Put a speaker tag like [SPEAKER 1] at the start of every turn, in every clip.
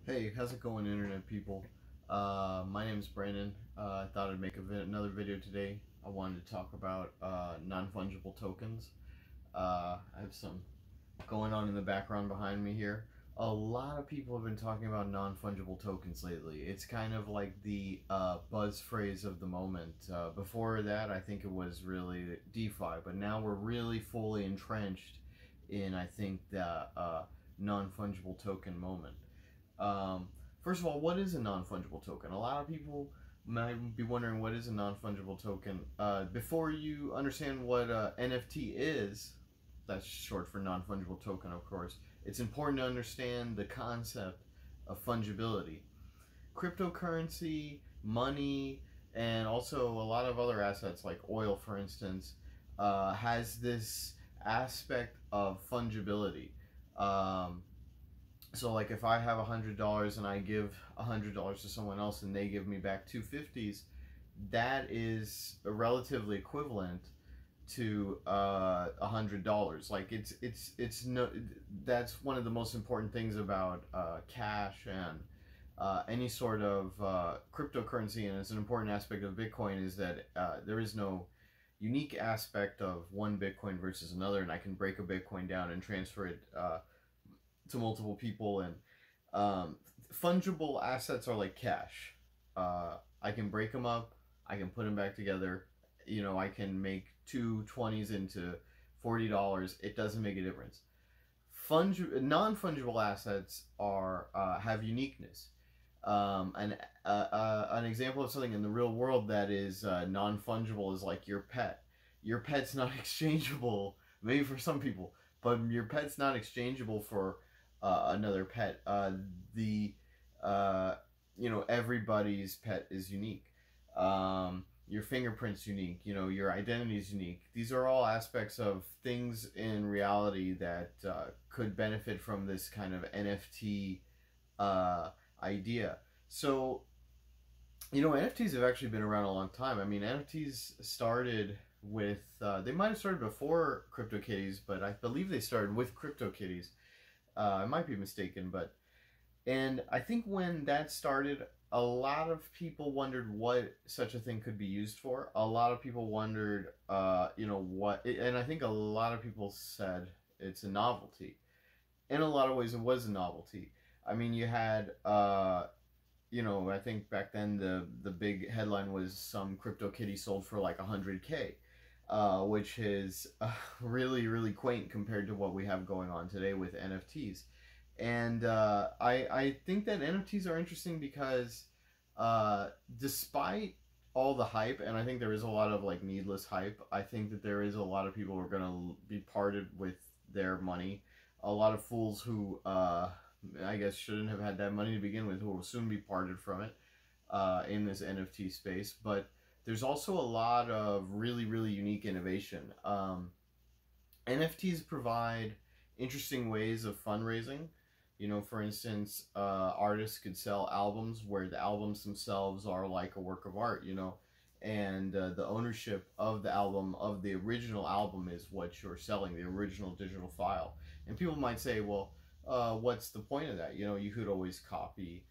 [SPEAKER 1] Hey, how's it going, internet people? My name is Brandon. I thought I'd make another video today. I wanted to talk about non-fungible tokens. I have some going on in the background behind me here. A lot of people have been talking about non-fungible tokens lately. It's kind of like the buzz phrase of the moment. Before that, I think it was really DeFi, but now we're really fully entrenched in, I think, the non-fungible token moment. Um, First of all, what is a non-fungible token? A lot of people might be wondering what is a non-fungible token. Before you understand what NFT is, that's short for non-fungible token, of course, it's important to understand the concept of fungibility. Cryptocurrency, money, and also a lot of other assets like oil, for instance, has this aspect of fungibility. Um, so like if I have $100 and I give $100 to someone else and they give me back 250s, that is relatively equivalent to $100. Like it's no, that's one of the most important things about cash and any sort of cryptocurrency, and it's an important aspect of Bitcoin, is that there is no unique aspect of one Bitcoin versus another, and I can break a Bitcoin down and transfer it to multiple people. And um, fungible assets are like cash. I can break them up, I can put them back together. You know, I can make two 20s into $40. It doesn't make a difference. Non-fungible assets are have uniqueness. An example of something in the real world that is non-fungible is like your pet. Your pet's not exchangeable, maybe for some people, but your pet's not exchangeable for another pet. The Everybody's pet is unique. Your fingerprint's unique. You know, your identity is unique. These are all aspects of things in reality that could benefit from this kind of NFT idea. So, NFTs have actually been around a long time. I mean, NFTs started with, they might have started before CryptoKitties, but I believe they started with CryptoKitties. I might be mistaken, and I think when that started, a lot of people wondered what such a thing could be used for. A lot of people wondered, and I think a lot of people said it's a novelty. In a lot of ways, it was a novelty. I mean, you had, I think back then the big headline was some CryptoKitty sold for like 100K. Which is really quaint compared to what we have going on today with NFTs. And I think that NFTs are interesting because despite all the hype, and I think there is a lot of like needless hype, I think that there is a lot of people who are going to be parted with their money. A lot of fools who I guess shouldn't have had that money to begin with, who will soon be parted from it in this NFT space. But there's also a lot of really unique innovation. NFTs provide interesting ways of fundraising. You know, for instance, artists could sell albums where the albums themselves are like a work of art, and the ownership of the album, of the original album, is what you're selling, the original digital file. And people might say, well, what's the point of that? You could always copy.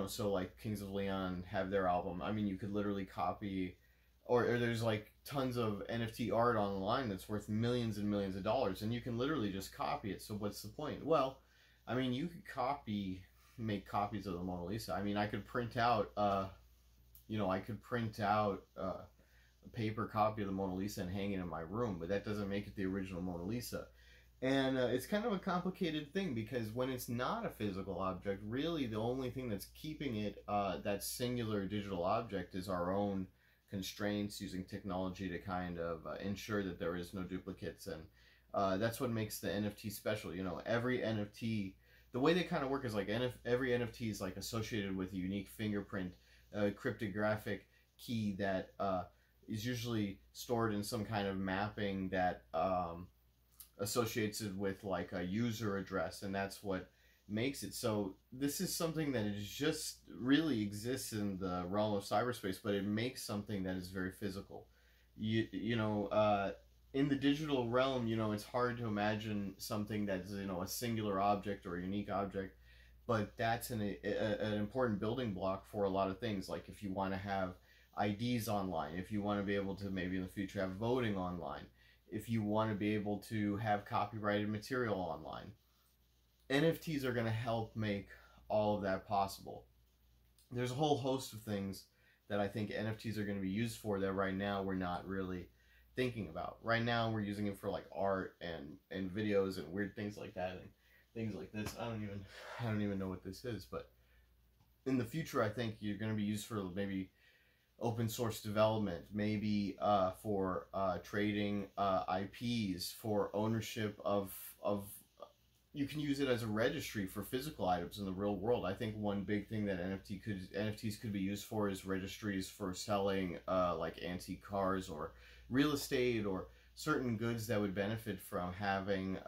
[SPEAKER 1] So like Kings of Leon have their album. I mean, you could literally copy, or there's like tons of NFT art online that's worth millions and millions of dollars, and you can literally just copy it. So what's the point? Well, I mean, you could make copies of the Mona Lisa. I mean, I could print out, a paper copy of the Mona Lisa and hang it in my room, but that doesn't make it the original Mona Lisa. And it's kind of a complicated thing because when it's not a physical object, really the only thing that's keeping it that singular digital object is our own constraints using technology to kind of ensure that there is no duplicates. And that's what makes the NFT special. Every NFT, the way they kind of work is like every NFT is like associated with a unique fingerprint, cryptographic key that is usually stored in some kind of mapping that associates it with like a user address, and that's what makes it. So this is something that is just really exists in the realm of cyberspace, but it makes something that is very physical. In the digital realm, it's hard to imagine something that's a singular object or a unique object. but that's an important building block for a lot of things. Like if you want to have IDs online, if you want to be able to maybe in the future have voting online, if you want to be able to have copyrighted material online, NFTs are going to help make all of that possible. There's a whole host of things that I think NFTs are going to be used for that right now we're not really thinking about. Right now we're using it for like art and videos and weird things like that and things like this. I don't even know what this is, but in the future I think you're going to be used for maybe open source development, maybe for trading IPs, for ownership of you can use it as a registry for physical items in the real world. I think one big thing that NFTs could be used for is registries for selling like antique cars or real estate or certain goods that would benefit from having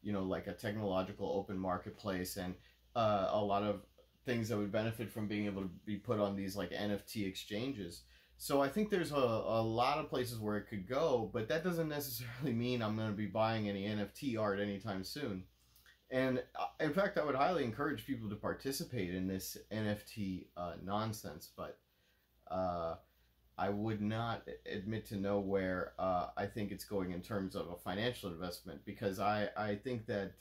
[SPEAKER 1] like a technological open marketplace, and a lot of things that would benefit from being able to be put on these like NFT exchanges. So I think there's a lot of places where it could go, but that doesn't necessarily mean I'm going to be buying any NFT art anytime soon. And in fact, I would highly encourage people to participate in this NFT nonsense, but I would not admit to know where I think it's going in terms of a financial investment, because I think that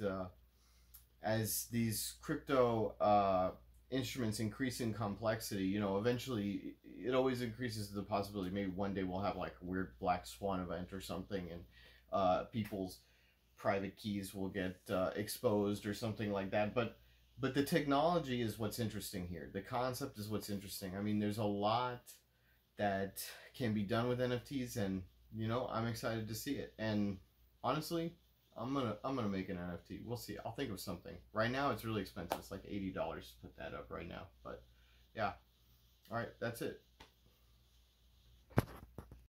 [SPEAKER 1] as these crypto instruments increase in complexity, eventually it always increases the possibility maybe one day we'll have like a weird black swan event or something, and people's private keys will get exposed or something like that. But the technology is what's interesting here. The concept is what's interesting. I mean, there's a lot that can be done with NFTs, and I'm excited to see it. And honestly, I'm gonna make an NFT. We'll see. I'll think of something. Right now, it's really expensive. It's like $80 to put that up right now. But yeah. All right, that's it.